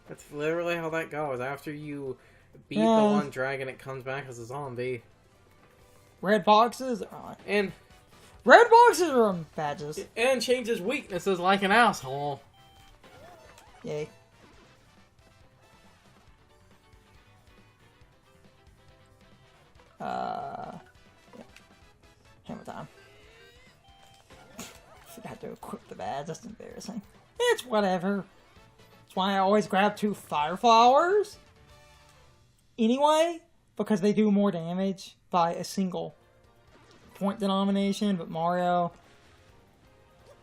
That's literally how that goes. After you beat the one dragon, it comes back as a zombie. Red boxes? And red boxes are badges. And changes weaknesses like an asshole. Yay. Yeah. Hammer time. Forgot to equip the badge. That's embarrassing. It's whatever. That's why I always grab 2 fire flowers. Anyway, because they do more damage by a single point denomination, but Mario...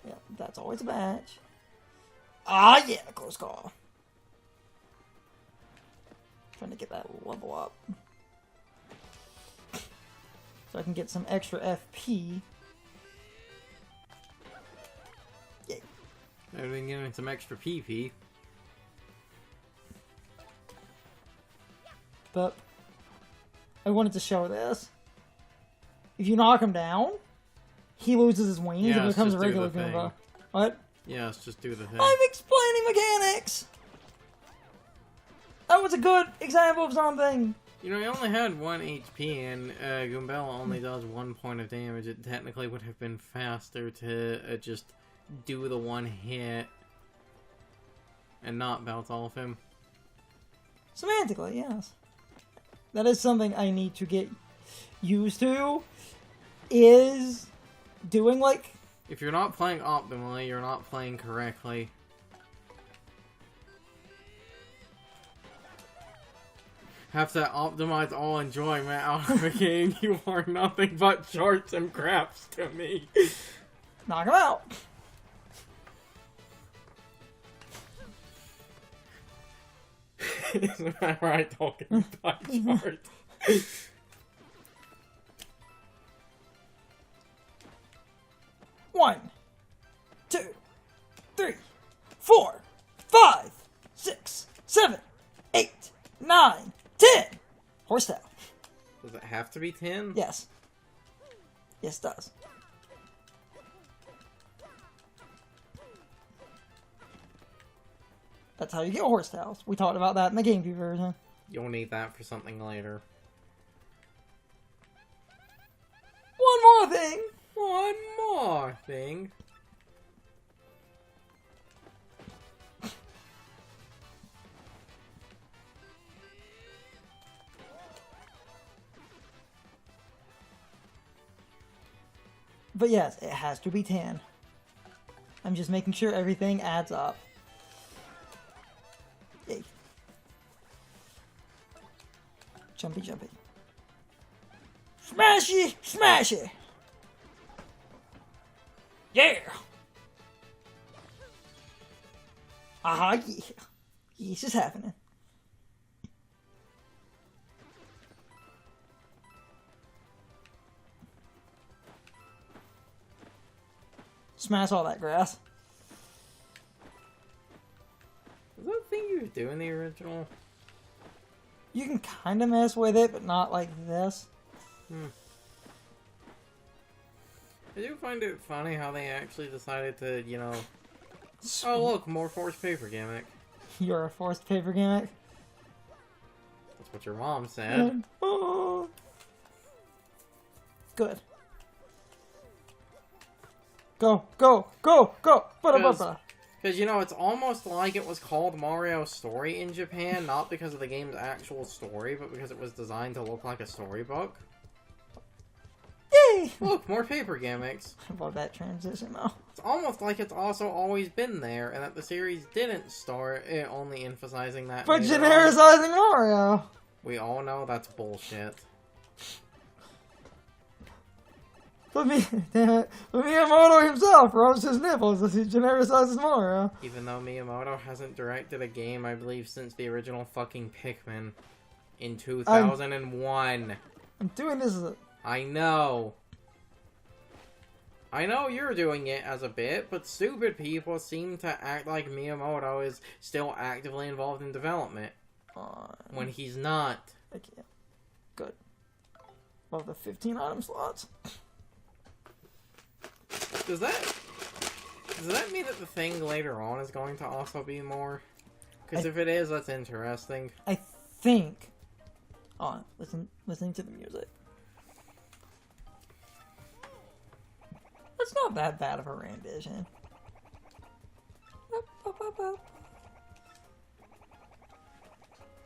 Yeah, that's always a badge. Ah, yeah, close call. Trying to get that level up. So I can get some extra FP. Yay. I've been getting some extra PP. But I wanted to show this. If you knock him down, he loses his wings and becomes a regular Goomba. What? Yeah, let's just do the thing. I'm explaining mechanics! That was a good example of something. You know, he only had 1 HP, and Goombella only does 1 point of damage. It technically would have been faster to just do the 1 hit and not bounce off him. Semantically, yes. That is something I need to get used to, is doing, like... If you're not playing optimally, you're not playing correctly. Have to optimize all enjoyment out of a game. You are nothing but charts and graphs to me. Knock him out. Isn't that right, talking about charts? 1, 2, 3, 4, 5, 6, 7, 8, 9, 10. Horsetail. Does it have to be 10? Yes. Yes, it does. That's how you get horsetails. We talked about that in the GameCube version. You'll need that for something later. One more thing. One more thing. But yes, it has to be 10. I'm just making sure everything adds up. Yay. Jumpy, jumpy. Smashy, smashy! Yeah! Aha, yeah. Yes, it's happening. Smash all that grass. Is that thing you do in the original? You can kind of mess with it, but not like this. I do find it funny how they actually decided to, you know... Oh, look, more forced paper gimmick. You're a forced paper gimmick? That's what your mom said. Oh. Good. Go, go, go, go! Because, you know, it's almost like it was called Mario Story in Japan, not because of the game's actual story, but because it was designed to look like a storybook. Yay! Look, more paper gimmicks. I love that transition, though. It's almost like it's also always been there, and that the series didn't start only emphasizing that. But genericizing Mario! We all know that's bullshit. But Miyamoto himself rubs his nipples as he genericizes Mario. Even though Miyamoto hasn't directed a game, I believe, since the original fucking Pikmin in 2001. I'm doing this as a... I know. I know you're doing it as a bit, but stupid people seem to act like Miyamoto is still actively involved in development. When he's not. I can't. Good. Love the 15 item slots. Does that mean that the thing later on is going to also be more? Because if it is, that's interesting. I think. Oh, listening to the music. That's not that bad of a rendition.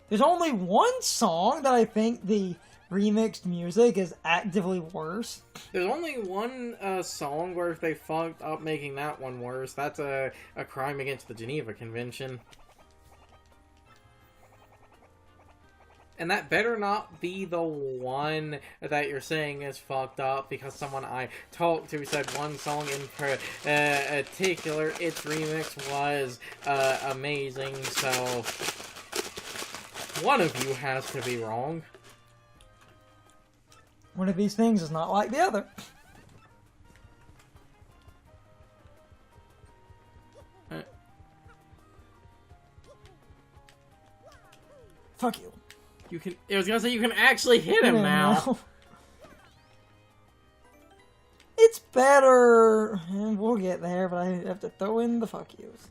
There's only one song that I think the remixed music is actively worse. There's only one song where if they fucked up making that one worse, that's a crime against the Geneva Convention. And that better not be the one that you're saying is fucked up, because someone I talked to said one song in particular, its remix was amazing, so one of you has to be wrong. One of these things is not like the other. Fuck you. You can. I was gonna say you can actually hit him now. It's better, and we'll get there. But I have to throw in the fuck yous.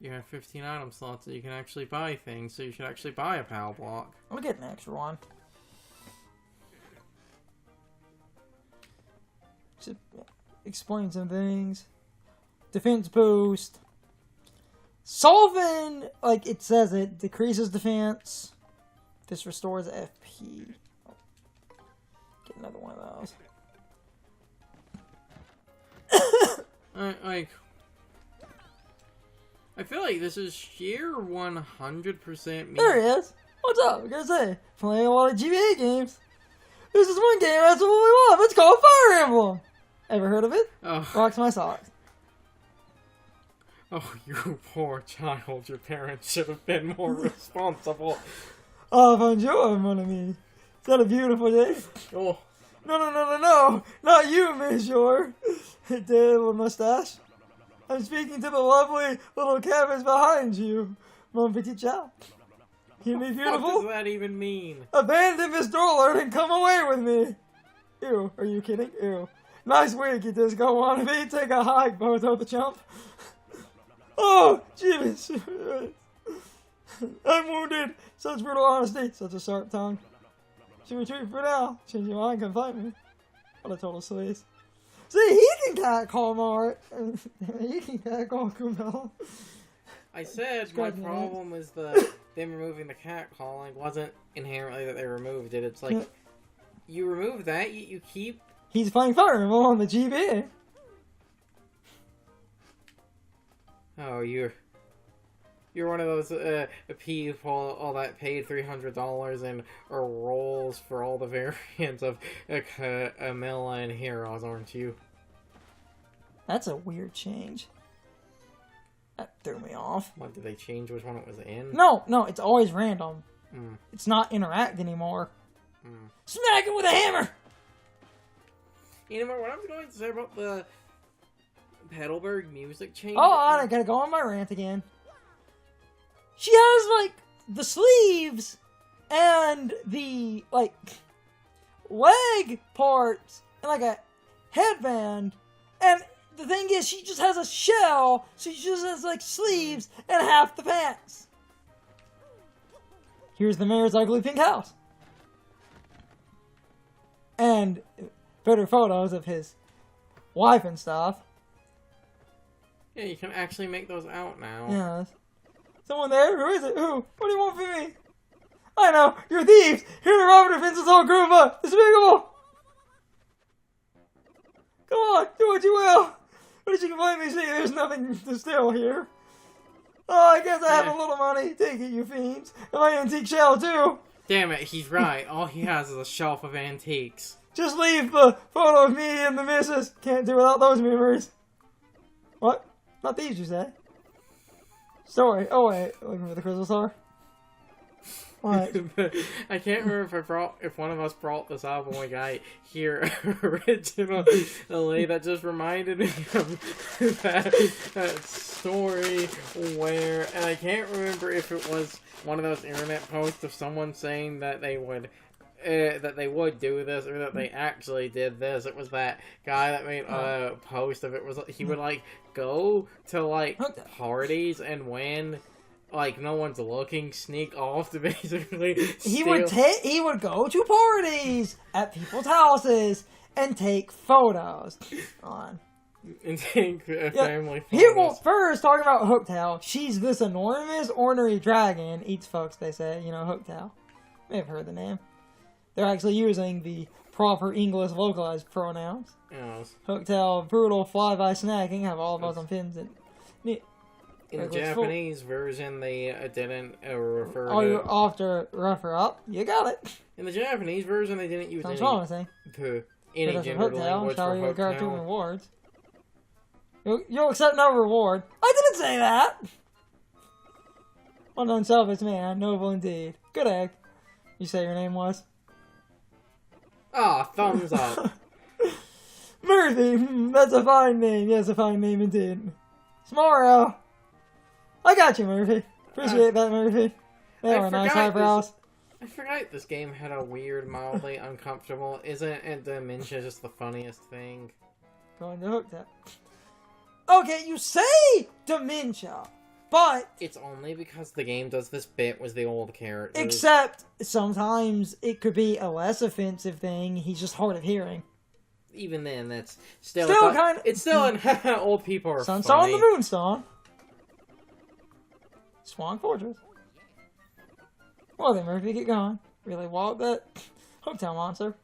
You have 15 item slots that you can actually buy things, so you should actually buy a PAL block. I'll get an extra one. Just explain some things. Defense boost. Solving, like it says, it decreases defense. This restores FP. Oh. Get another one of those. I feel like this is sheer 100% me. There he is. What's up? I gotta say, playing a lot of GBA games. This is one game I absolutely love. It's called Fire Emblem. Ever heard of it? Oh. Rocks my socks. Oh, you poor child. Your parents should have been more responsible. Oh, bonjour, mon ami. Is that a beautiful day? Oh. No. Not you, monsieur. Dead little mustache. I'm speaking to the lovely little cabins behind you. Mon petit chat. Hear me, beautiful? What does that even mean? Abandon this stroller and come away with me. Ew, are you kidding? Ew. Nice week, you disco wannabe. Take a hike, bozo the chump. Oh, Jesus. I'm wounded. Such brutal honesty. Such a sharp tongue. Should retreat for now. Change your mind, come fight me. What a total sleaze. See, he can catcall Mart. He can catcall Kumbel. I said my problem was them removing the catcalling wasn't inherently that they removed it. It's like, you remove that, you keep... He's playing Fire Emblem on the GB. Oh, you're one of those people all that paid $300 in rolls for all the variants of Camilla and Heroes, aren't you? That's a weird change. That threw me off. What, did they change which one it was in? No, it's always random. It's not interact anymore. Smack it with a hammer! You know what I was going to say about the Petalburg music change? Oh, I gotta go on my rant again. She has, like, the sleeves and the, like, leg parts and, like, a headband. And the thing is, she just has a shell, so she just has, like, sleeves and half the pants. Here's the mayor's ugly pink house. And better photos of his wife and stuff. Yeah, you can actually make those out now. Yes. Someone there? Who is it? Who? What do you want from me? I know! You're thieves! Here to rob and defend this whole group up! Despicable! Come on! Do what you will! What did you complain me? See, there's nothing to steal here. Oh, I guess I have a little money. Take it, you fiends. And my antique shell, too. Damn it, he's right. All he has is a shelf of antiques. Just leave the photo of me and the missus. Can't do without those memories. What? Not these, you say? Story. Oh, wait. Looking for the crystal star? What? I can't remember if one of us brought this up when we got here originally. That just reminded me of that story where, and I can't remember if it was one of those internet posts of someone saying that they would that they would do this, or that they actually did this. It was that guy that made a post of it. Was he would like go to like parties, and when like no one's looking, sneak off to basically steal. He would go to parties at people's houses and take photos and take family photos. People first talking about Hooktail. She's this enormous ornery dragon. Eats folks, they say. You know, Hooktail. May have heard the name. They're actually using the proper English localized pronouns. Yes. Hooktail, brutal, fly-by snacking, have all of us on pins. And in the Japanese version, they didn't refer to... Oh, you're off to refer up? You got it. In the Japanese version, they didn't use any gender gendered language for you got 2 Hooktail. rewards. You'll accept no reward. I didn't say that! One unselfish man, noble indeed. Good egg. You say your name was? Ah, thumbs up. Murphy, that's a fine name. Yes, a fine name indeed. Tomorrow. I got you, Murphy. Appreciate that, Murphy. They were nice eyebrows. I forgot this game had a weird, mildly uncomfortable. Isn't dementia just the funniest thing? Going to Hooktail. Okay, you say dementia, but... It's only because the game does this bit with the old characters. Except, sometimes it could be a less offensive thing. He's just hard of hearing. Even then, that's still kind of... It's still an old people are Sun funny. Song and the Moon Song. Swan Fortress. Well then, Murphy, get going. Really walk that Hooktail monster.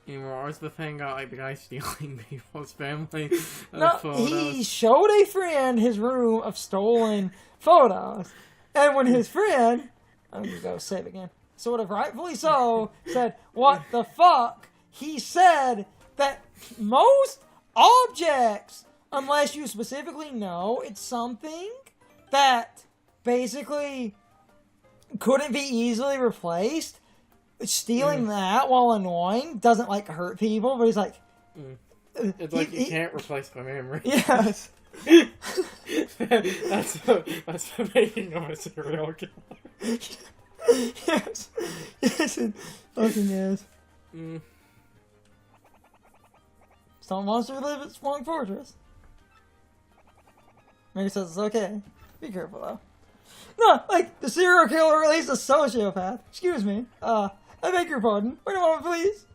Anymore, what's the thing about like the guy stealing people's family No, he showed a friend his room of stolen photos. And when his friend, I'm gonna go save again, sort of rightfully so, said, "What the fuck?" He said that most objects, unless you specifically know it's something that basically couldn't be easily replaced, stealing that while annoying doesn't like hurt people, but he's like... It's like you can't replace my memory. Yes. that's the making of a serial killer. Yes. Yes, it fucking is. Some monster live at Swan Fortress. Mary says it's okay. Be careful though. No, like, the serial killer released a sociopath. Excuse me. I beg your pardon. Wait a moment, please.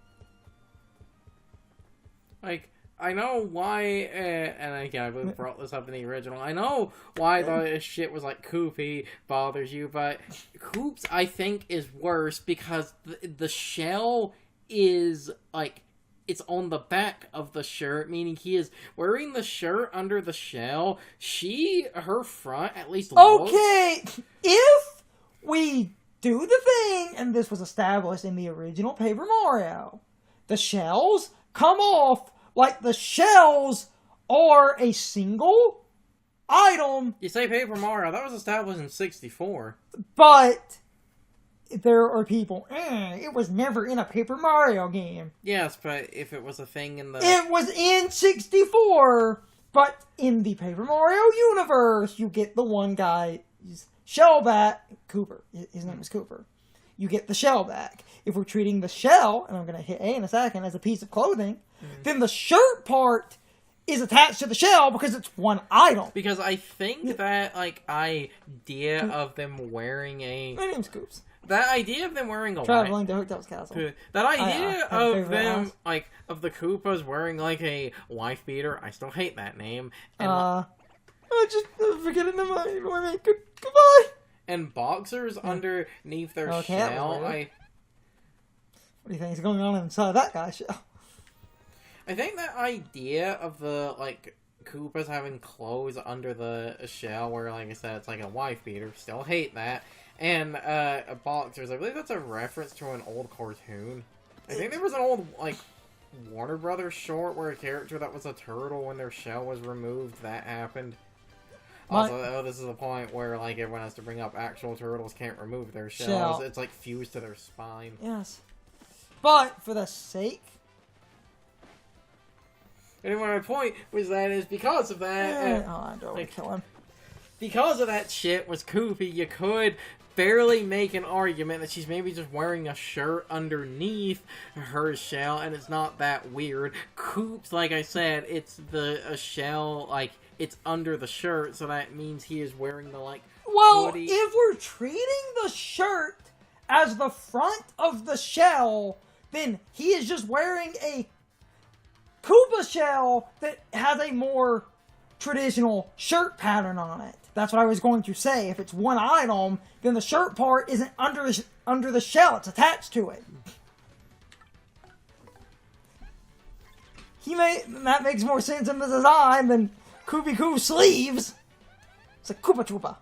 Like, I know why, and again, I brought this up in the original, I know why the shit was like Koopy bothers you, but Koops, I think, is worse because the shell is, like, it's on the back of the shirt, meaning he is wearing the shirt under the shell. Her front, at least looks... Okay, if we do the thing, and this was established in the original Paper Mario, the shells come off like the shells are a single item. You say Paper Mario, that was established in 64. But... there are people, it was never in a Paper Mario game. Yes, but if it was a thing in the... It was in 64! But in the Paper Mario universe, you get the one guy, shell back, Cooper. His name is Cooper. You get the shell back. If we're treating the shell, and I'm going to hit A in a second, as a piece of clothing, then the shirt part is attached to the shell because it's one item. Because I think that, like, idea of them wearing a... My name's Scoops. That idea of them wearing a traveling to Hooktail's castle. That idea of them, house. like, of the Koopas wearing, like, a wife beater, I still hate that name. And, I just forgetting the money. Goodbye. And boxers underneath their shell. What do you think is going on inside that guy's shell? I think that idea of the, like, Koopas having clothes under the shell, where, like I said, it's like a wife beater, still hate that. And boxers, I believe that's a reference to an old cartoon. I think there was an old, like, Warner Brothers short where a character that was a turtle, when their shell was removed, that happened. Also, this is a point where, like, everyone has to bring up actual turtles can't remove their shells. It's, like, fused to their spine. Yes. But, for the sake... Anyway, my point was that is because of that... I don't want to kill him. Because of that shit was Koopy, you could barely make an argument that she's maybe just wearing a shirt underneath her shell, and it's not that weird. Coops, like I said, it's a shell, like, it's under the shirt, so that means he is wearing the, like, well, hoodie. If we're treating the shirt as the front of the shell, then he is just wearing a Koopa shell that has a more traditional shirt pattern on it. That's what I was going to say. If it's one item, then the shirt part isn't under the shell. It's attached to it. That makes more sense in the design than Kooby sleeves. It's a Koopa Troopa.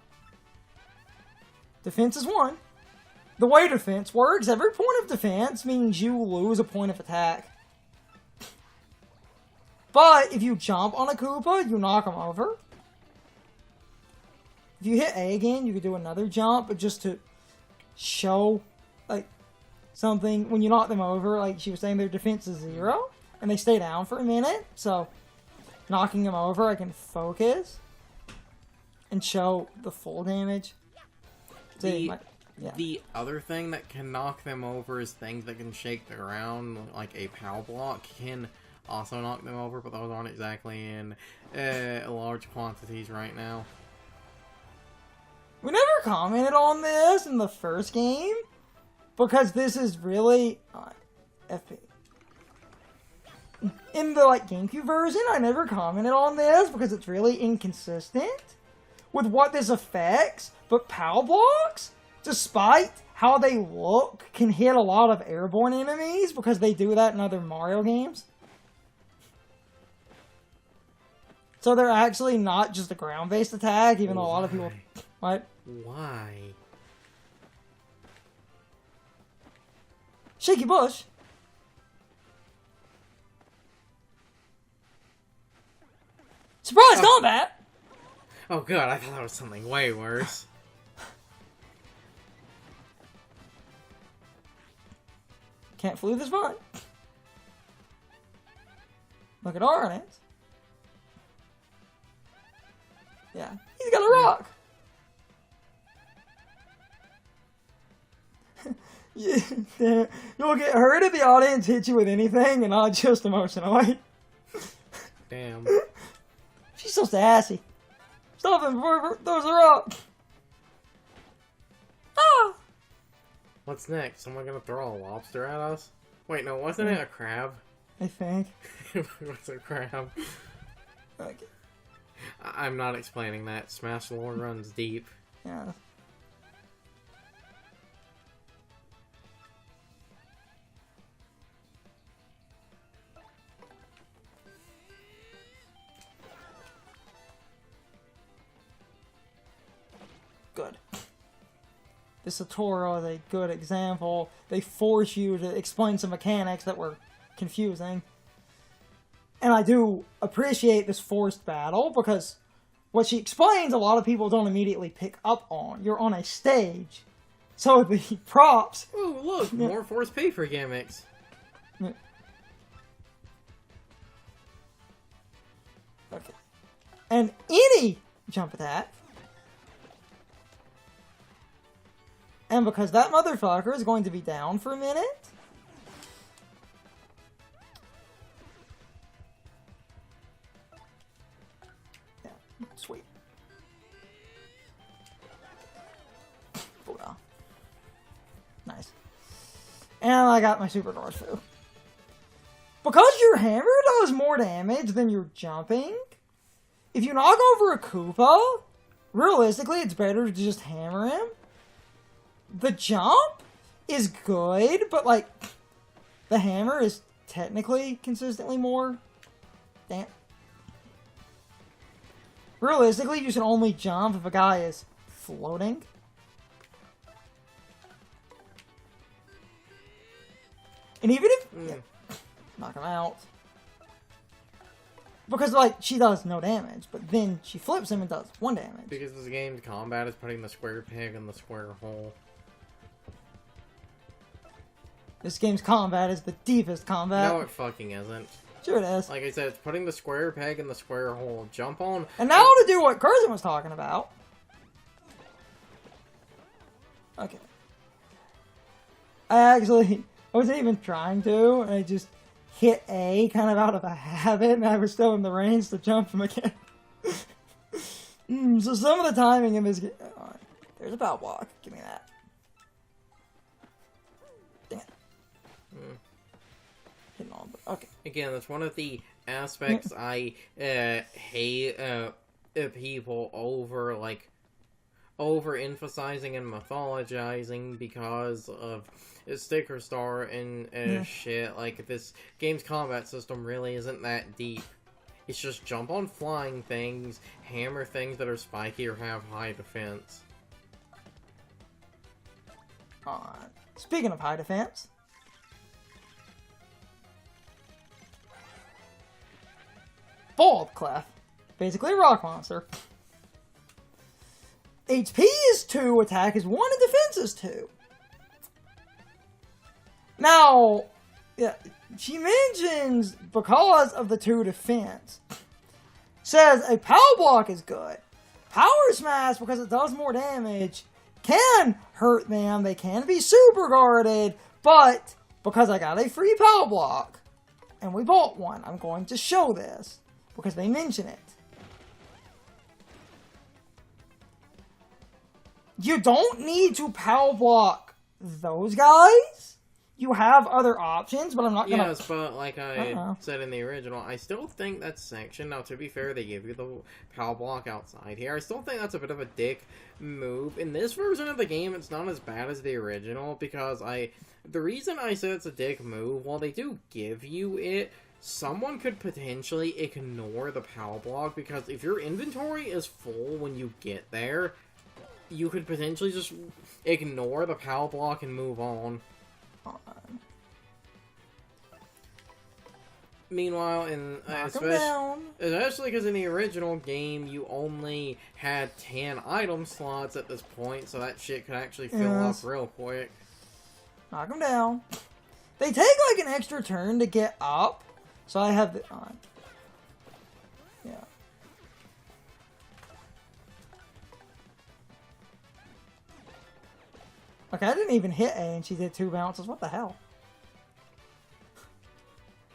Defense is 1. The way defense works, every point of defense means you lose a point of attack. But if you jump on a Koopa, you knock him over. If you hit A again, you could do another jump, but just to show, like, something. When you knock them over, like she was saying, their defense is 0, and they stay down for a minute. So, knocking them over, I can focus and show the full damage. The other thing that can knock them over is things that can shake the ground, like a POW block can also knock them over, but those aren't exactly in large quantities right now. We never commented on this in the first game, because this is really FP. In the GameCube version, I never commented on this because it's really inconsistent with what this affects, but POW blocks, despite how they look, can hit a lot of airborne enemies because they do that in other Mario games. So they're actually not just a ground-based attack, even though a lot of people... What? Why? Shaky Bush. Surprise combat! Oh god, I thought that was something way worse. Can't flee this fun. Look at Arnett. Yeah, he's got a rock. Yeah, you'll get hurt if the audience hits you with anything and not just emotionally. Damn. She's so sassy. Stop him before he throws a rock. Ah! What's next? Someone gonna throw a lobster at us? Wait, no, wasn't it a crab? I think. It was a crab. Okay. I'm not explaining that. Smash lore runs deep. Yeah. Good. This tutorial is a good example. They force you to explain some mechanics that were confusing. And I do appreciate this forced battle, because what she explains, a lot of people don't immediately pick up on. You're on a stage, so the props... Ooh, look! More forced paper gimmicks! Okay. And any jump attack... And because that motherfucker is going to be down for a minute... Sweet. Booyah. Nice. And I got my super Dorfu. Because your hammer does more damage than your jumping, if you knock over a Koopa, realistically it's better to just hammer him. The jump is good, but the hammer is technically consistently more... Damn. Realistically, you should only jump if a guy is floating. And even if... Yeah, knock him out. Because, she does no damage, but then she flips him and does 1 damage. Because this game's combat is putting the square peg in the square hole. This game's combat is the deepest combat. No, it fucking isn't. Sure it is. Like I said, it's putting the square peg in the square hole. Jump on. And now to do what Curzon was talking about. Okay. I wasn't even trying to, and I just hit A kind of out of a habit, and I was still in the range to jump him again. So some of the timing in this game... there's a power block. Give me that. Dang it. Hitting all, but okay. Again, that's one of the aspects I hate people over-emphasizing and mythologizing because of sticker star and shit. Like, this game's combat system really isn't that deep. It's just jump on flying things, hammer things that are spiky or have high defense. Speaking of high defense... Bald Clef. Basically a rock monster. HP is 2, attack is 1, and defense is 2. Now, yeah, she mentions because of the 2 defense. Says a power block is good. Power smash, because it does more damage, can hurt them. They can be super guarded, but because I got a free power block, and we bought one, I'm going to show this, because they mention it. You don't need to power block those guys. You have other options, but I'm not gonna... Yes, but like I said in the original, I still think that section... Now, to be fair, they give you the power block outside here. I still think that's a bit of a dick move. In this version of the game, it's not as bad as the original, because the reason I said it's a dick move, while they do give you it, someone could potentially ignore the power block, because if your inventory is full when you get there, you could potentially just ignore the power block and move on. Meanwhile, especially because in the original game, you only had 10 item slots at this point, so that shit could actually fill up real quick. Knock them down. They take like an extra turn to get up, so I have the... yeah. Okay, I didn't even hit A and she did 2 bounces. What the hell?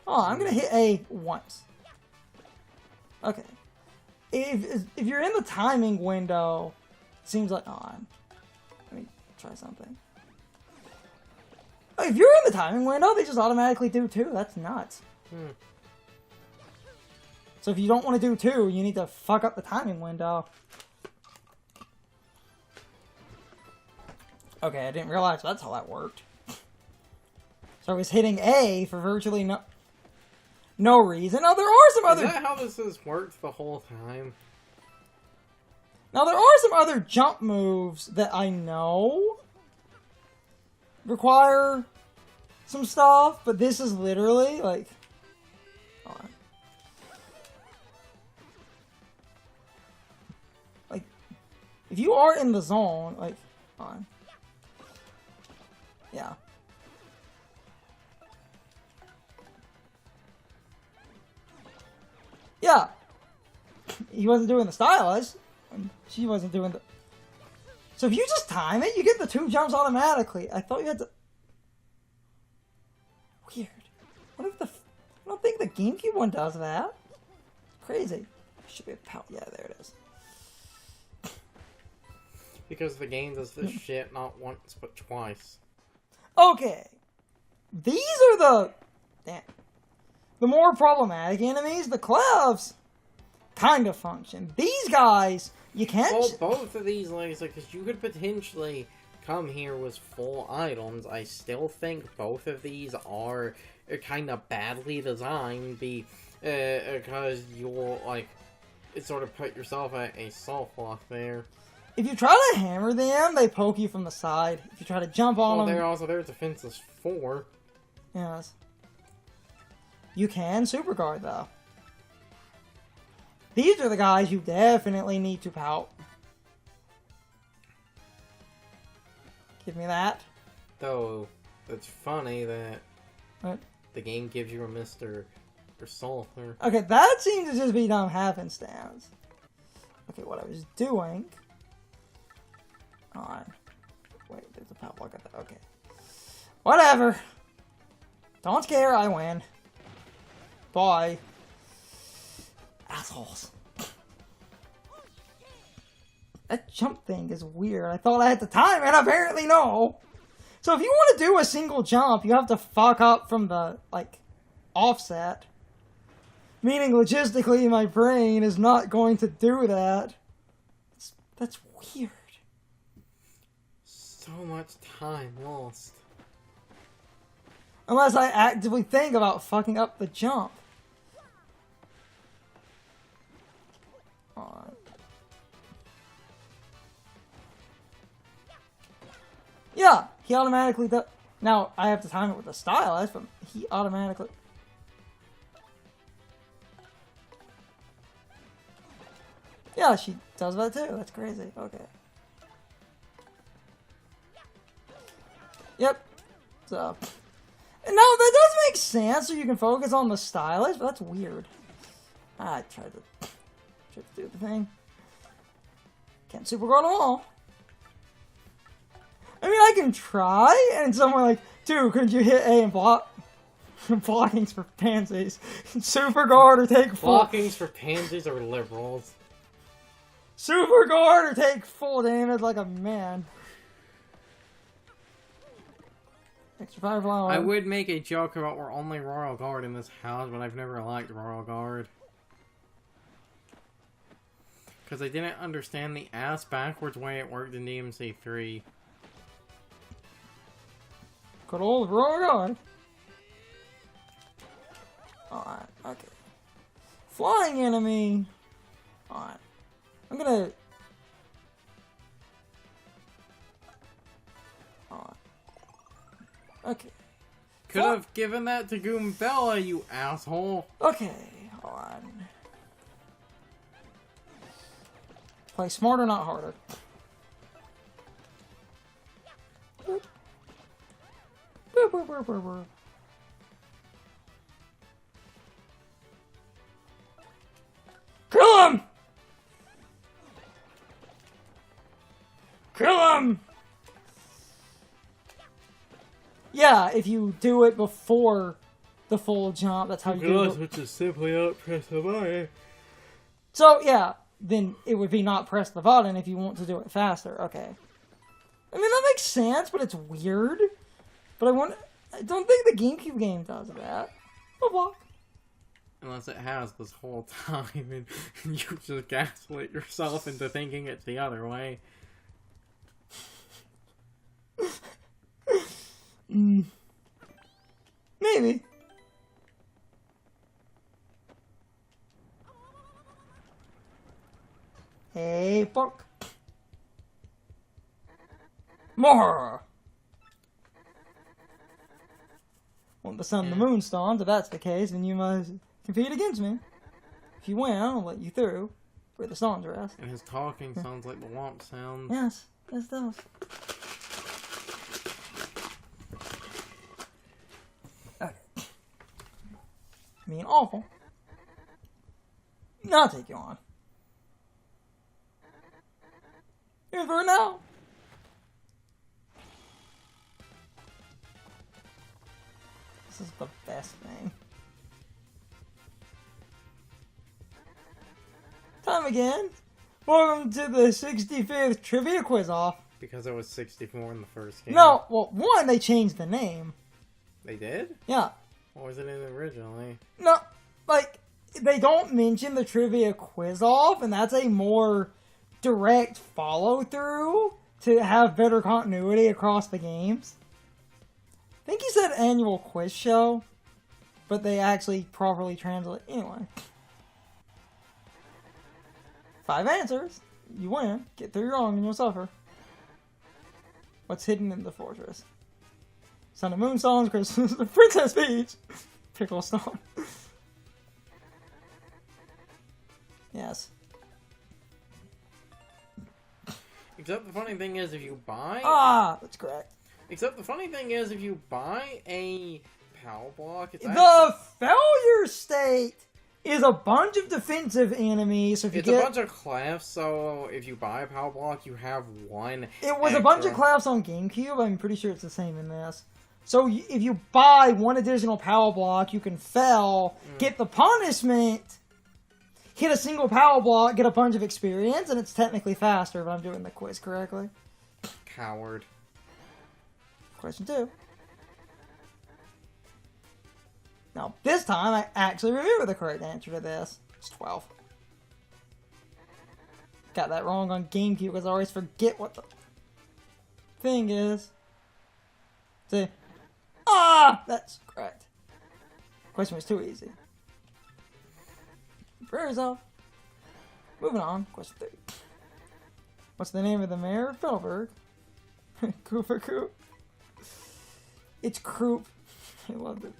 Oh, I'm gonna hit A once. Okay. If you're in the timing window, it seems like... let me try something. If you're in the timing window, they just automatically do 2. That's nuts. So if you don't want to do 2, you need to fuck up the timing window. Okay, I didn't realize that's how that worked. So I was hitting A for virtually no reason. Now, there are some other... Is that how this has worked the whole time? Now, there are some other jump moves that I know require some stuff, but this is literally, like... Like, if you are in the zone, like... Yeah. Yeah. He wasn't doing the stylus. She wasn't doing the... So if you just time it, you get the 2 jumps automatically. I thought you had to... Weird. What if the... I don't think the GameCube one does that. Crazy. Should be a power... Yeah, there it is. Because the game does this shit not once, but twice. Okay. These are the... Damn. The more problematic enemies, the Clefs, kind of function. These guys, you can't... Well, both of these, like I said, because you could potentially come here with full items. I still think both of these are kind of badly designed because you'll, like, sort of put yourself at a soft lock there. If you try to hammer them, they poke you from the side. If you try to jump on them... Well, their defense is 4. Yes. You can super guard, though. These are the guys you definitely need to pout. Give me that. Though, it's funny that what? The game gives you a Mr. Sulfur. Okay, that seems to just be dumb happenstance. Okay, what I was doing... Wait. power block at that. Okay. Whatever. Don't care, I win. Bye. Assholes. That jump thing is weird. I thought I had to time it, apparently no. So if you want to do a single jump, you have to fuck up from the, like, offset. Meaning, logistically, my brain is not going to do that. That's weird. So much time lost. Unless I actively think about fucking up the jump. Alright. Yeah, he automatically does. Now, I have to time it with the stylus, but he automatically... Yeah, she does that too. That's crazy. Okay. Yep. So... Now, that does make sense, so you can focus on the stylus, but that's weird. I tried to do the thing. Can't super guard them all. I mean, I can try, and someone like, dude, couldn't you hit A and block? Blockings for pansies. Super guard or take full... Blockings for pansies are liberals. Super guard or take full damage like a man. Extra firefly. I would make a joke about we're only Royal Guard in this house, but I've never liked Royal Guard. Because I didn't understand the ass backwards way it worked in DMC 3. Good old Royal Guard. Alright, okay. Flying enemy. Alright. I'm gonna... Alright. Okay. Could have given that to Goombella, you asshole. Okay, alright. Play smarter, not harder. Boop. Boop, boop, boop, boop, boop. Kill him! Kill him! Yeah, if you do it before the full jump, that's how you do it. Which is simply not press the button. So, yeah, then it would be not press the button if you want to do it faster. Okay. I mean, that makes sense, but it's weird. But I don't think the GameCube game does that. Oh, block. Unless it has this whole time, and you just gaslit yourself into thinking it's the other way. Maybe. Hey, fuck. More! Want the sun and the moon stones? If that's the case, then you must compete against me. If you win, I'll let you through where the stones rest. And his talking sounds like the womp sounds. Yes, it does. Okay. I mean, awful. I'll take you on. Here's for now. This is the best thing. Time again. Welcome to the 65th Trivia Quiz-Off. Because it was 64 in the first game. No, well, one, they changed the name. They did? Yeah. What was it in originally? No, like, they don't mention the Trivia Quiz-Off, and that's a more direct follow-through to have better continuity across the games. I think he said annual quiz show, but they actually properly translate. Anyway. 5 answers. You win. Get 3 wrong and you'll suffer. What's hidden in the fortress? Sun and Moon songs, Christmas, Princess Peach, Pickle Stone. Yes. Except the funny thing is, if you buy... Ah, that's correct. Except the funny thing is, if you buy a power block, it's The failure state is a bunch of defensive enemies. So if it's a bunch of clefs, so if you buy a power block, you have one. It was a bunch of clefs on GameCube. I'm pretty sure it's the same in this. So if you buy one additional power block, you can fail, get the punishment, hit a single power block, get a bunch of experience, and it's technically faster if I'm doing the quiz correctly. Coward. Question 2. Now, this time, I actually remember the correct answer to this. It's 12. Got that wrong on GameCube because I always forget what the thing is. See? That's correct. Question was too easy. Prepare yourself. Moving on. Question 3. What's the name of the mayor of Fiddleburg? Cooper Coop. It's Croup. I loved it.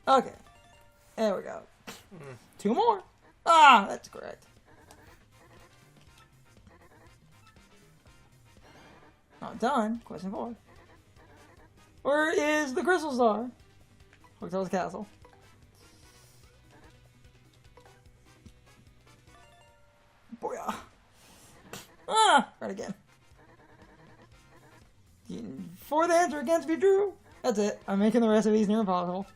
Okay. There we go. 2 more. That's correct. Not done. Question 4. Where is the Crystal Star? Hotel's Castle. Booyah. Right again. For the answer against be true. That's it. I'm making the rest of these near impossible.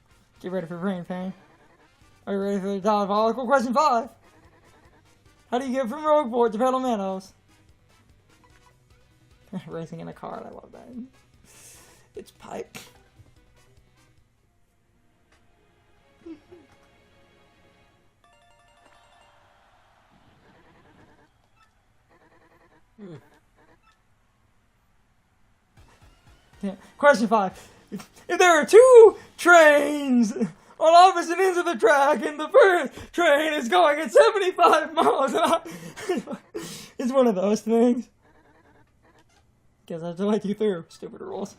Get ready for brain pain. Are you ready for the diabolical question 5? How do you get from Rogueport to Petal Meadows? Racing in a car, I love that. It's pipe. Yeah. Question 5. If there are 2 trains on opposite ends of the track and the first train is going at 75 miles an hour, it's one of those things. Guess I have to let you through. Stupid rules.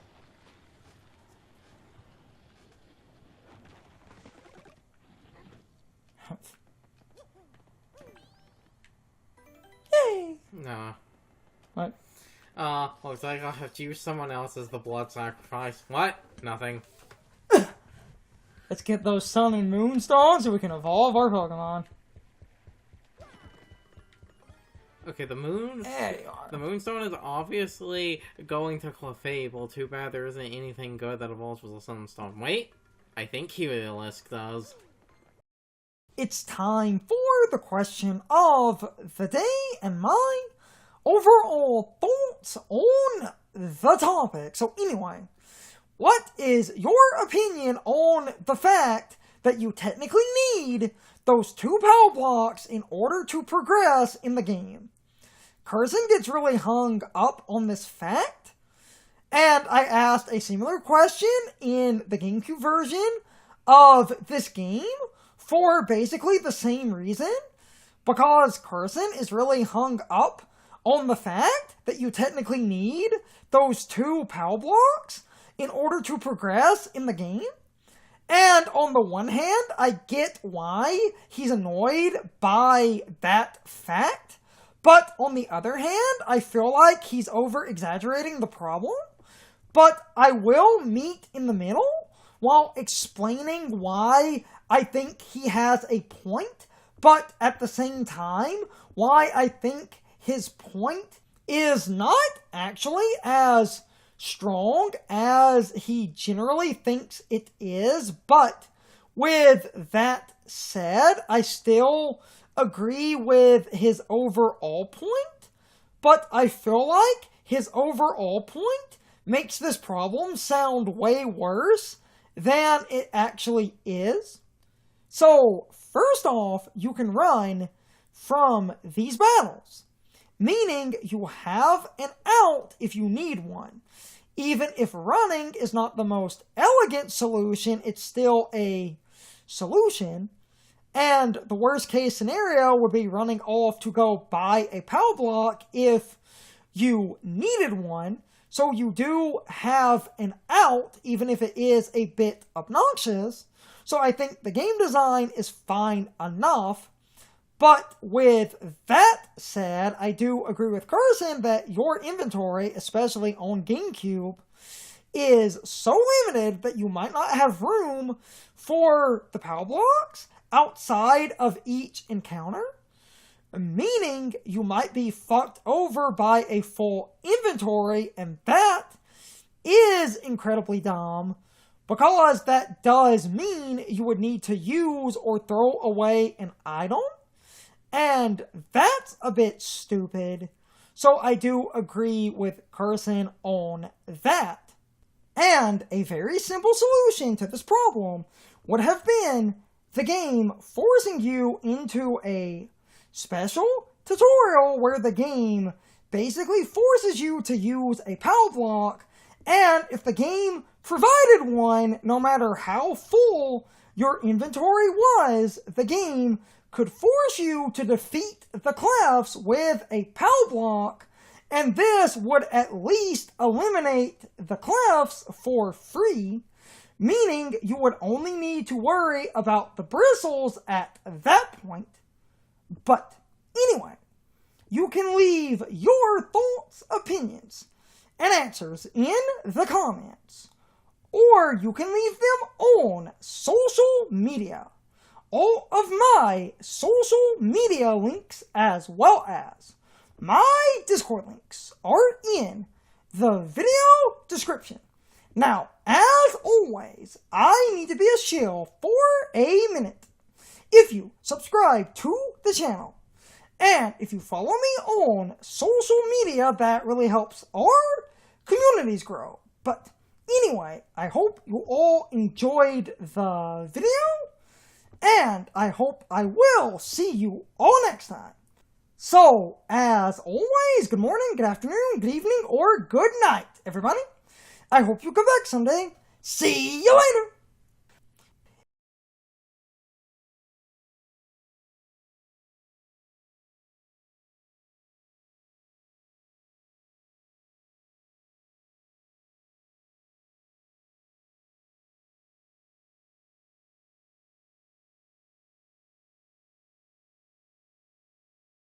Yay! Nah. What? Looks like I'll have to use someone else as the blood sacrifice. What? Nothing. Let's get those sun and moon stones so we can evolve our Pokemon. Okay, the moon... There you are. The moonstone is obviously going to Clefable. Too bad there isn't anything good that evolves with a sunstone. Wait, I think Heliolisk does. It's time for the question of the day and my overall thoughts on the topic. So anyway, what is your opinion on the fact that you technically need those 2 power blocks in order to progress in the game? Carson gets really hung up on this fact, and I asked a similar question in the GameCube version of this game for basically the same reason, because Carson is really hung up on the fact that you technically need those 2 power blocks in order to progress in the game. And on the one hand, I get why he's annoyed by that fact. But on the other hand, I feel like he's over-exaggerating the problem. But I will meet in the middle while explaining why I think he has a point. But at the same time, why I think his point is not actually as strong as he generally thinks it is. But with that said, I still agree with his overall point, but I feel like his overall point makes this problem sound way worse than it actually is. So, first off, you can run from these battles, meaning you have an out if you need one. Even if running is not the most elegant solution, it's still a solution. And the worst case scenario would be running off to go buy a power block if you needed one. So you do have an out, even if it is a bit obnoxious. So I think the game design is fine enough. But with that said, I do agree with Carson that your inventory, especially on GameCube, is so limited that you might not have room for the power blocks outside of each encounter, meaning you might be fucked over by a full inventory, and that is incredibly dumb, because that does mean you would need to use or throw away an item, and that's a bit stupid. So I do agree with Carson on that. And a very simple solution to this problem would have been the game forcing you into a special tutorial where the game basically forces you to use a power block, and if the game provided one, no matter how full your inventory was, the game could force you to defeat the Clefs with a power block, and this would at least eliminate the Clefs for free, meaning you would only need to worry about the bristles at that point. But anyway, you can leave your thoughts, opinions, and answers in the comments, or you can leave them on social media. All of my social media links, as well as my Discord links, are in the video description. Now, as always, I need to be a shill for a minute. If you subscribe to the channel, and if you follow me on social media, that really helps our communities grow. But anyway, I hope you all enjoyed the video, and I hope I will see you all next time. So, as always, good morning, good afternoon, good evening, or good night, everybody. I hope you come back someday. See you later.